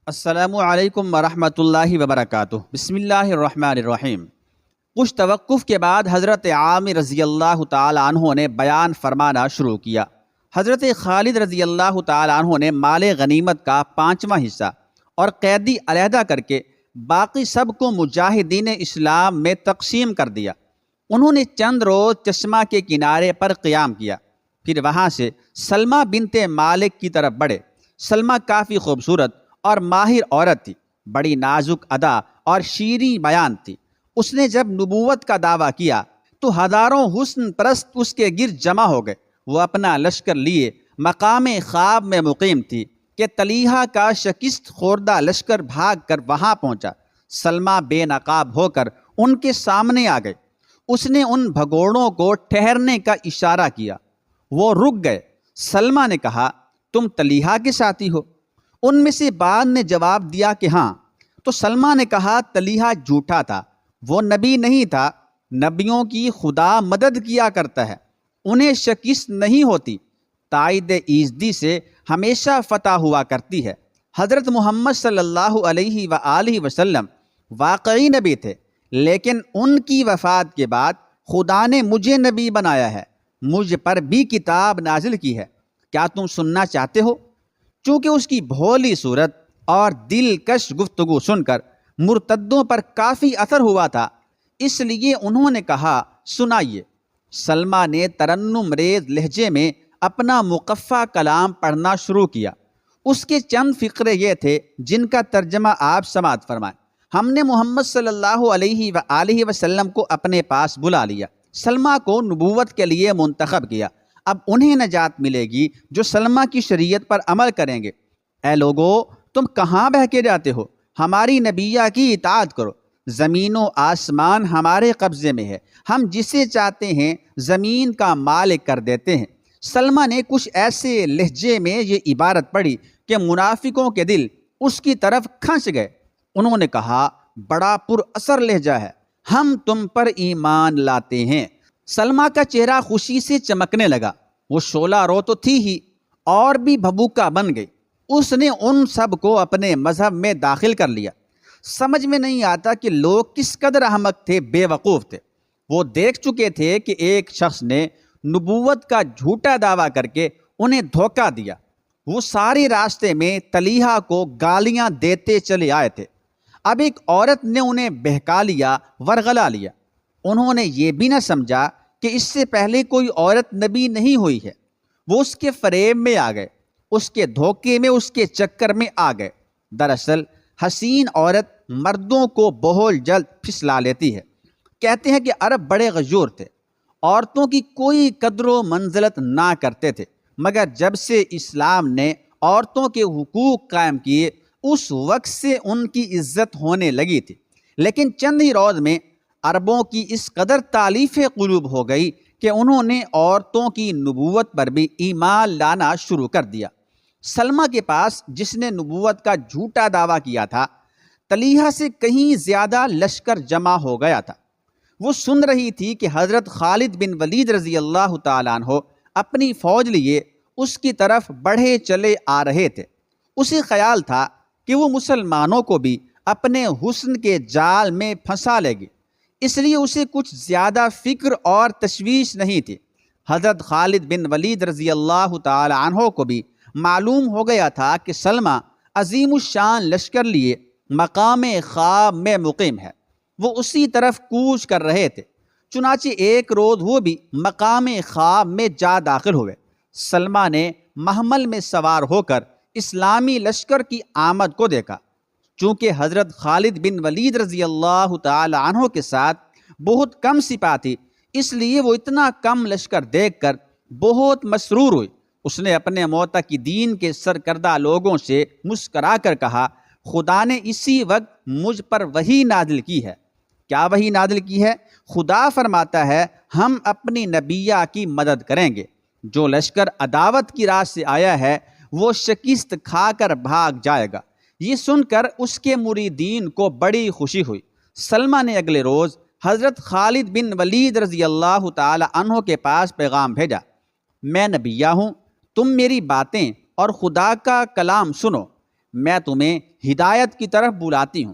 السلام علیکم ورحمۃ اللہ وبرکاتہ۔ بسم اللہ الرحمن الرحیم۔ کچھ توقف کے بعد حضرت عامر رضی اللہ تعالیٰ عنہ نے بیان فرمانا شروع کیا۔ حضرت خالد رضی اللہ تعالیٰ عنہ نے مال غنیمت کا 5واں حصہ اور قیدی علیحدہ کر کے باقی سب کو مجاہدین اسلام میں تقسیم کر دیا۔ انہوں نے چند روز چشمہ کے کنارے پر قیام کیا، پھر وہاں سے سلمہ بنت مالک کی طرف بڑھے۔ سلمہ کافی خوبصورت اور ماہر عورت تھی، بڑی نازک ادا اور شیریں بیان تھی۔ اس نے جب نبوت کا دعویٰ کیا تو ہزاروں حسن پرست اس کے گرد جمع ہو گئے۔ وہ اپنا لشکر لیے مقام خواب میں مقیم تھی کہ طلیحہ کا شکست خوردہ لشکر بھاگ کر وہاں پہنچا۔ سلمہ بے نقاب ہو کر ان کے سامنے آ گئے۔ اس نے ان بھگوڑوں کو ٹھہرنے کا اشارہ کیا، وہ رک گئے۔ سلمہ نے کہا، تم طلیحہ کے ساتھی ہو؟ ان میں سے بعض نے جواب دیا کہ ہاں۔ تو سلمہ نے کہا، طلیحہ جھوٹا تھا، وہ نبی نہیں تھا۔ نبیوں کی خدا مدد کیا کرتا ہے، انہیں شکست نہیں ہوتی، تائید ایزدی سے ہمیشہ فتح ہوا کرتی ہے۔ حضرت محمد صلی اللہ علیہ وآلہ وسلم واقعی نبی تھے، لیکن ان کی وفات کے بعد خدا نے مجھے نبی بنایا ہے، مجھ پر بھی کتاب نازل کی ہے۔ کیا تم سننا چاہتے ہو؟ چونکہ اس کی بھولی صورت اور دلکش گفتگو سن کر مرتدوں پر کافی اثر ہوا تھا، اس لیے انہوں نے کہا، سنائیے۔ سلمہ نے ترنم ریز لہجے میں اپنا مقفع کلام پڑھنا شروع کیا۔ اس کے چند فقرے یہ تھے جن کا ترجمہ آپ سماعت فرمائیں۔ ہم نے محمد صلی اللہ علیہ وآلہ وسلم کو اپنے پاس بلا لیا، سلمہ کو نبوت کے لیے منتخب کیا۔ اب انہیں نجات ملے گی جو سلمہ کی شریعت پر عمل کریں گے۔ اے لوگو، تم کہاں بہکے جاتے ہو؟ ہماری نبیہ کی اطاعت کرو۔ زمین و آسمان ہمارے قبضے میں ہے، ہم جسے چاہتے ہیں زمین کا مالک کر دیتے ہیں۔ سلمہ نے کچھ ایسے لہجے میں یہ عبارت پڑھی کہ منافقوں کے دل اس کی طرف کھنس گئے۔ انہوں نے کہا، بڑا پر اثر لہجہ ہے، ہم تم پر ایمان لاتے ہیں۔ سلمہ کا چہرہ خوشی سے چمکنے لگا، وہ شعلہ رو تو تھی ہی اور بھی بھبوکا بن گئی۔ اس نے ان سب کو اپنے مذہب میں داخل کر لیا۔ سمجھ میں نہیں آتا کہ لوگ کس قدر احمق تھے، بے وقوف تھے۔ وہ دیکھ چکے تھے کہ ایک شخص نے نبوت کا جھوٹا دعویٰ کر کے انہیں دھوکہ دیا۔ وہ سارے راستے میں طلیحہ کو گالیاں دیتے چلے آئے تھے۔ اب ایک عورت نے انہیں بہکا لیا، ورغلا لیا۔ انہوں نے یہ بھی نہ سمجھا کہ اس سے پہلے کوئی عورت نبی نہیں ہوئی ہے۔ وہ اس کے فریب میں آ گئے، اس کے دھوکے میں، اس کے چکر میں آ گئے۔ دراصل حسین عورت مردوں کو بہت جلد پھسلا لیتی ہے۔ کہتے ہیں کہ عرب بڑے غیور تھے، عورتوں کی کوئی قدر و منزلت نہ کرتے تھے، مگر جب سے اسلام نے عورتوں کے حقوق قائم کیے اس وقت سے ان کی عزت ہونے لگی تھی۔ لیکن چند ہی روز میں عربوں کی اس قدر تالیف قلوب ہو گئی کہ انہوں نے عورتوں کی نبوت پر بھی ایمان لانا شروع کر دیا۔ سلمہ کے پاس، جس نے نبوت کا جھوٹا دعویٰ کیا تھا، طلیحہ سے کہیں زیادہ لشکر جمع ہو گیا تھا۔ وہ سن رہی تھی کہ حضرت خالد بن ولید رضی اللہ تعالیٰ عنہ اپنی فوج لیے اس کی طرف بڑھے چلے آ رہے تھے۔ اسے خیال تھا کہ وہ مسلمانوں کو بھی اپنے حسن کے جال میں پھنسا لے گی، اس لیے اسے کچھ زیادہ فکر اور تشویش نہیں تھی۔ حضرت خالد بن ولید رضی اللہ تعالی عنہ کو بھی معلوم ہو گیا تھا کہ سلمہ عظیم الشان لشکر لیے مقام خواب میں مقیم ہے۔ وہ اسی طرف کوچ کر رہے تھے۔ چنانچہ ایک روز وہ بھی مقام خواب میں جا داخل ہوئے۔ سلمہ نے محمل میں سوار ہو کر اسلامی لشکر کی آمد کو دیکھا۔ چونکہ حضرت خالد بن ولید رضی اللہ تعالی عنہ کے ساتھ بہت کم سپاہ تھی، اس لیے وہ اتنا کم لشکر دیکھ کر بہت مسرور ہوئی۔ اس نے اپنے معتقدین کے سرکردہ لوگوں سے مسکرا کر کہا، خدا نے اسی وقت مجھ پر وحی نازل کی ہے۔ کیا وحی نازل کی ہے؟ خدا فرماتا ہے، ہم اپنی نبیہ کی مدد کریں گے۔ جو لشکر عداوت کی راہ سے آیا ہے وہ شکست کھا کر بھاگ جائے گا۔ یہ سن کر اس کے مریدین کو بڑی خوشی ہوئی۔ سلمہ نے اگلے روز حضرت خالد بن ولید رضی اللہ تعالی عنہ کے پاس پیغام بھیجا، میں نبیہ ہوں، تم میری باتیں اور خدا کا کلام سنو۔ میں تمہیں ہدایت کی طرف بلاتی ہوں۔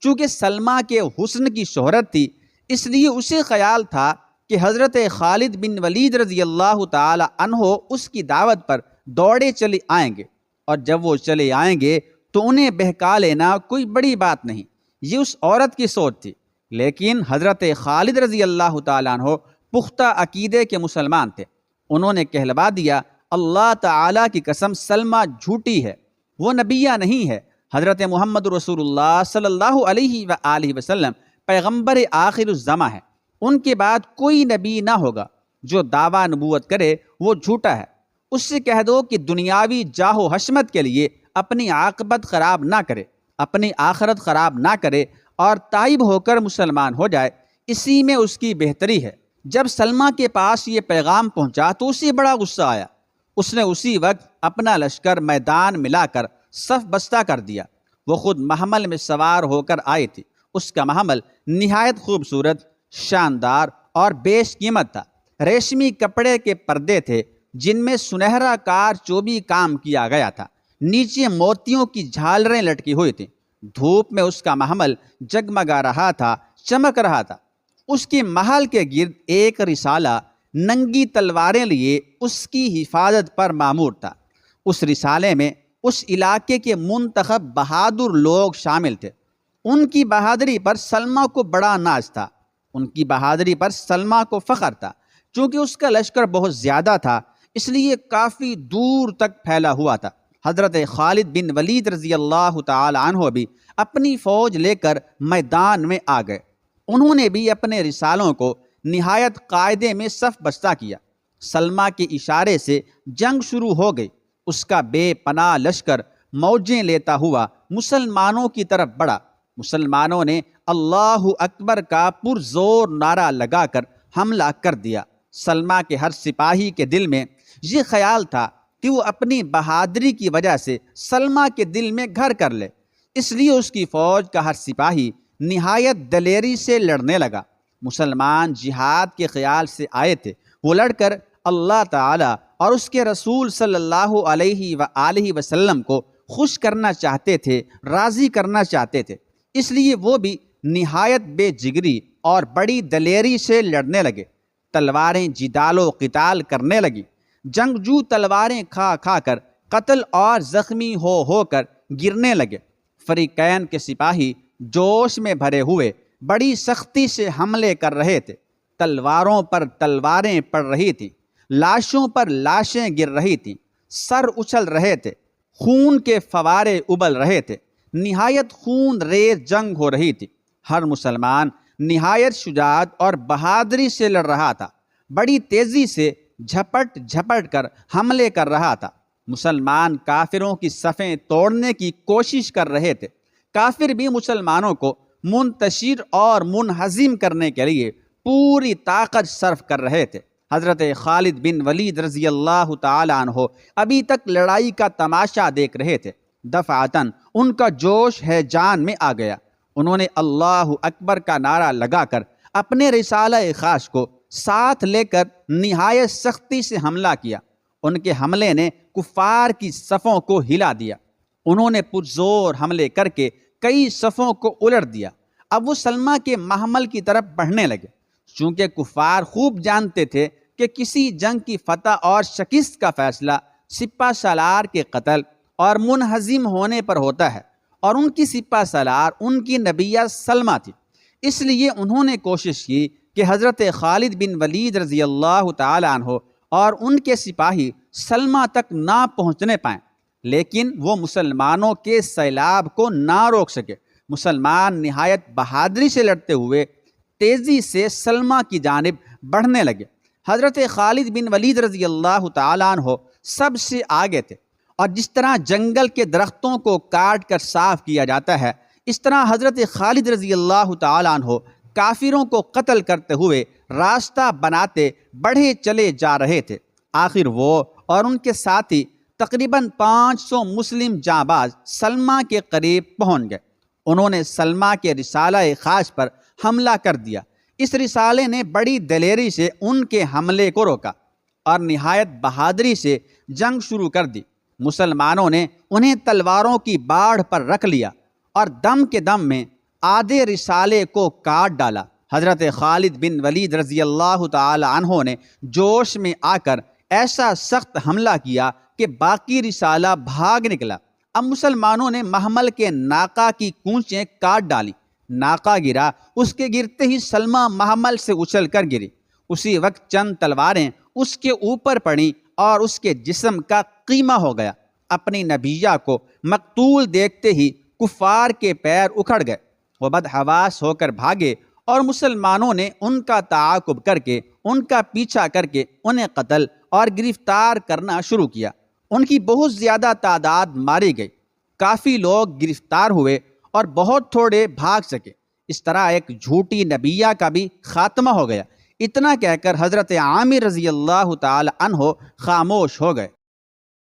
چونکہ سلمہ کے حسن کی شہرت تھی، اس لیے اسے خیال تھا کہ حضرت خالد بن ولید رضی اللہ تعالی عنہ اس کی دعوت پر دوڑے چلے آئیں گے، اور جب وہ چلے آئیں گے تو انہیں بہکا لینا کوئی بڑی بات نہیں۔ یہ اس عورت کی سوچ تھی، لیکن حضرت خالد رضی اللہ تعالیٰ عنہ پختہ عقیدے کے مسلمان تھے۔ انہوں نے کہلوا دیا، اللہ تعالیٰ کی قسم سلمہ جھوٹی ہے، وہ نبیہ نہیں ہے۔ حضرت محمد رسول اللہ صلی اللہ علیہ وآلہ وسلم پیغمبر آخر الزماں ہے، ان کے بعد کوئی نبی نہ ہوگا۔ جو دعویٰ نبوت کرے وہ جھوٹا ہے۔ اس سے کہہ دو کہ دنیاوی جاہ و حشمت کے لیے اپنی عاقبت خراب نہ کرے، اپنی آخرت خراب نہ کرے، اور تائب ہو کر مسلمان ہو جائے، اسی میں اس کی بہتری ہے۔ جب سلمہ کے پاس یہ پیغام پہنچا تو اسے بڑا غصہ آیا۔ اس نے اسی وقت اپنا لشکر میدان میں لا کر صف بستہ کر دیا۔ وہ خود محمل میں سوار ہو کر آئی تھی۔ اس کا محمل نہایت خوبصورت، شاندار اور بیش قیمت تھا۔ ریشمی کپڑے کے پردے تھے جن میں سنہرا کار چوبی کام کیا گیا تھا، نیچے موتیوں کی جھالریں لٹکی ہوئی تھیں۔ دھوپ میں اس کا محمل جگمگا رہا تھا، چمک رہا تھا۔ اس کے محل کے گرد ایک رسالہ ننگی تلواریں لیے اس کی حفاظت پر مامور تھا۔ اس رسالے میں اس علاقے کے منتخب بہادر لوگ شامل تھے۔ ان کی بہادری پر سلمہ کو بڑا ناز تھا، ان کی بہادری پر سلمہ کو فخر تھا۔ چونکہ اس کا لشکر بہت زیادہ تھا، اس لیے کافی دور تک پھیلا ہوا تھا۔ حضرت خالد بن ولید رضی اللہ تعالی عنہ بھی اپنی فوج لے کر میدان میں آ گئے۔ انہوں نے بھی اپنے رسالوں کو نہایت قاعدے میں صف بستہ کیا۔ سلمہ کے اشارے سے جنگ شروع ہو گئی۔ اس کا بے پناہ لشکر موجیں لیتا ہوا مسلمانوں کی طرف بڑھا۔ مسلمانوں نے اللہ اکبر کا پرزور نعرہ لگا کر حملہ کر دیا۔ سلمہ کے ہر سپاہی کے دل میں یہ خیال تھا کہ وہ اپنی بہادری کی وجہ سے سلمہ کے دل میں گھر کر لے، اس لیے اس کی فوج کا ہر سپاہی نہایت دلیری سے لڑنے لگا۔ مسلمان جہاد کے خیال سے آئے تھے، وہ لڑ کر اللہ تعالیٰ اور اس کے رسول صلی اللہ علیہ وآلہ وسلم کو خوش کرنا چاہتے تھے، راضی کرنا چاہتے تھے، اس لیے وہ بھی نہایت بے جگری اور بڑی دلیری سے لڑنے لگے۔ تلواریں جدال و قتال کرنے لگی۔ جنگجو تلواریں کھا کھا کر قتل اور زخمی ہو کر گرنے لگے۔ فریقین کے سپاہی جوش میں بھرے ہوئے بڑی سختی سے حملے کر رہے تھے۔ تلواروں پر تلواریں پڑ رہی تھیں، لاشوں پر لاشیں گر رہی تھیں، سر اچھل رہے تھے، خون کے فوارے ابل رہے تھے، نہایت خون ریز جنگ ہو رہی تھی۔ ہر مسلمان نہایت شجاعت اور بہادری سے لڑ رہا تھا، بڑی تیزی سے جھپٹ جھپٹ کر حملے کر رہا تھا۔ مسلمان کافروں کی صفیں توڑنے کی کوشش کر رہے تھے۔ کافر بھی مسلمانوں کو منتشر اور منہزم کرنے کے لیے پوری طاقت صرف کر رہے تھے۔ حضرت خالد بن ولید رضی اللہ تعالی عنہ ابھی تک لڑائی کا تماشا دیکھ رہے تھے۔ دفعتاً ان کا جوش ہے جان میں آ گیا۔ انہوں نے اللہ اکبر کا نعرہ لگا کر اپنے رسالہ خاص کو ساتھ لے کر نہایت سختی سے حملہ کیا۔ ان کے حملے نے کفار کی صفوں کو ہلا دیا۔ انہوں نے پرزور حملے کر کے کئی صفوں کو الٹ دیا۔ اب وہ سلمہ کے محمل کی طرف بڑھنے لگے۔ چونکہ کفار خوب جانتے تھے کہ کسی جنگ کی فتح اور شکست کا فیصلہ سپہ سالار کے قتل اور منہزم ہونے پر ہوتا ہے، اور ان کی سپہ سالار ان کی نبیہ سلمہ تھی۔ اس لیے انہوں نے کوشش کی کہ حضرت خالد بن ولید رضی اللہ تعالی عنہ اور ان کے سپاہی سلمہ تک نہ پہنچنے پائیں، لیکن وہ مسلمانوں کے سیلاب کو نہ روک سکے۔ مسلمان نہایت بہادری سے لڑتے ہوئے تیزی سے سلمہ کی جانب بڑھنے لگے۔ حضرت خالد بن ولید رضی اللہ تعالی عنہ سب سے آگے تھے، اور جس طرح جنگل کے درختوں کو کاٹ کر صاف کیا جاتا ہے، اس طرح حضرت خالد رضی اللہ تعالی عنہ کافروں کو قتل کرتے ہوئے راستہ بناتے بڑھے چلے جا رہے تھے۔ آخر وہ اور ان کے ساتھی تقریباً 500 مسلم جانباز سلمہ کے قریب پہنچ گئے۔ انہوں نے سلمہ کے رسالہ خاص پر حملہ کر دیا۔ اس رسالے نے بڑی دلیری سے ان کے حملے کو روکا اور نہایت بہادری سے جنگ شروع کر دی۔ مسلمانوں نے انہیں تلواروں کی باڑھ پر رکھ لیا اور دم کے دم میں آدھے رسالے کو کاٹ ڈالا۔ حضرت خالد بن ولید رضی اللہ تعالی عنہ نے جوش میں آ کر ایسا سخت حملہ کیا کہ باقی رسالہ بھاگ نکلا۔ اب مسلمانوں نے محمل کے ناقہ کی کونچیں کاٹ ڈالی۔ ناقہ گرا، اس کے گرتے ہی سلمہ محمل سے اچھل کر گری۔ اسی وقت چند تلواریں اس کے اوپر پڑیں اور اس کے جسم کا قیمہ ہو گیا۔ اپنی نبیہ کو مقتول دیکھتے ہی کفار کے پیر اکھڑ گئے، وہ بدحواس ہو کر بھاگے اور مسلمانوں نے ان کا تعاقب کر کے، ان کا پیچھا کر کے انہیں قتل اور گرفتار کرنا شروع کیا۔ ان کی بہت زیادہ تعداد ماری گئی، کافی لوگ گرفتار ہوئے اور بہت تھوڑے بھاگ سکے۔ اس طرح ایک جھوٹی نبیہ کا بھی خاتمہ ہو گیا۔ اتنا کہہ کر حضرت عامر رضی اللہ تعالی عنہ خاموش ہو گئے۔